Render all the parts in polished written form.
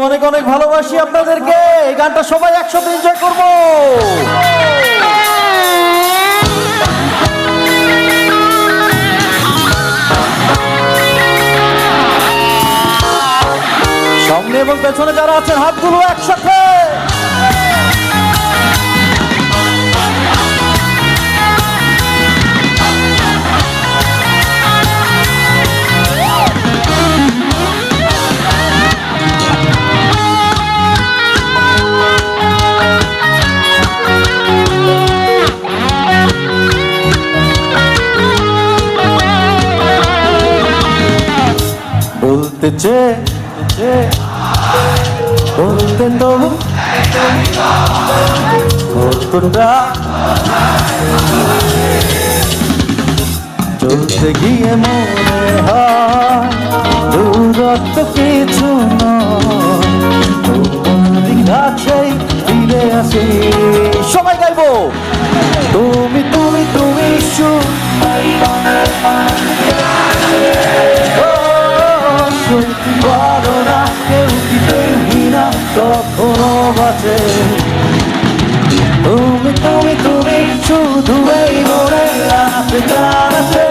অনেক অনেক ভালোবাসি আপনাদেরকে। এই গানটা সবাই একসাথে এনজয় করবো। সামনে এবং পেছনে যারা আছেন হাতগুলো একসাথে। বলতে বলতে তবু কতটা চলতে গিয়ে মনে হয় দূরত্ব কিছু নয়, কাছেই ফিরে আসি। সবাই গাইবো তুমি তুমি তুমি বলো না কেউ কি পেলি না কখনো বাঁচে। তুমি তুমি তুমি শুধু এই মনে আছে,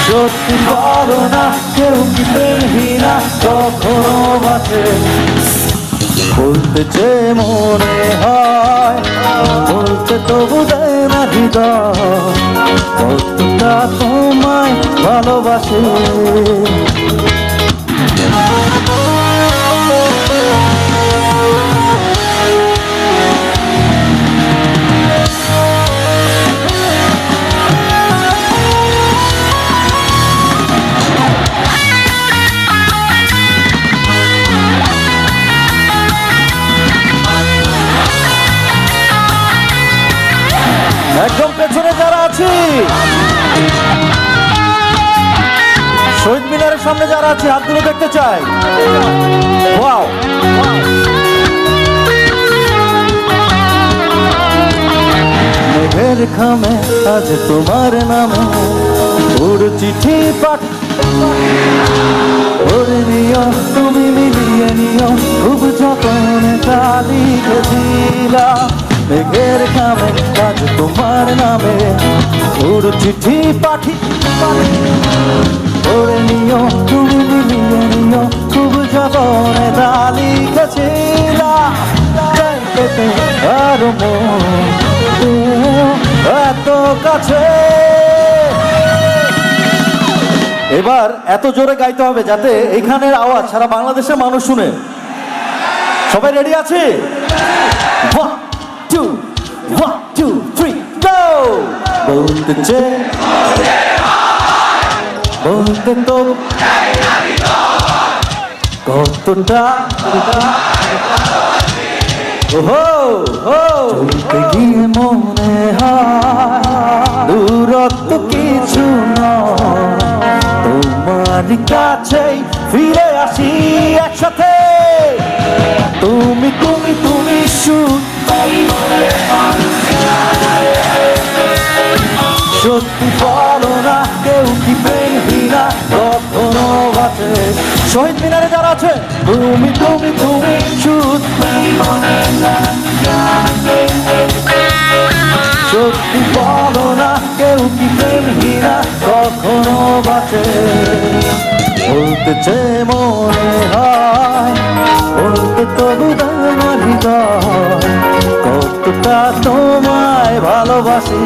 সত্যি বলো না কেউ কি পেলি না কখনো বাঁচে। বলতে যে মনে হয় বলতে তবু দেয় না হৃদয় কতটা তোমায় ভালোবাসে। একদম পেছনে যারা আছি, শহীদ মিনারের সামনে যারা আছে হাতগুলো দেখতে চাই। ওয়াও, মেঘের খামে আজ তোমার নামে ওর চিঠি পাঠিয়ে নিও, তুমি মিলিয়ে নিও খুব যতনে তা লিখেছিলাম। মেঘের খামে আজ তোমার নামে ওর চিঠি পাঠিয়ে নিও, তুমি মিলিয়ে নিও খুব যতনে তা লিখেছিলাম। আর এত কাছে, এবার এত জোরে গাইতে হবে যাতে এখানের আওয়াজ সারা বাংলাদেশের মানুষ শুনে। সবাই রেডি আছে? 1 2 1 2 3 গো। বলতে বলতে তো কতটা চলতে গিয়ে মনে হয় দূরত্ব কিছু নয়, তোমার কাছেই ফিরে আসি একসাথে। তুমি তুমি তুমি সত্যি বলো না কেউ কি পেলি না কখনো বাঁচে। শহীদ মিনারে যারা আছে তুমি তুমি তুমি সত্যি বলো না কেউ কি পেলি না কখনো বাঁচে। বলতে মনে হয় বলতে তবু আমার হৃদয় কতটা তোমায় ভালোবাসি।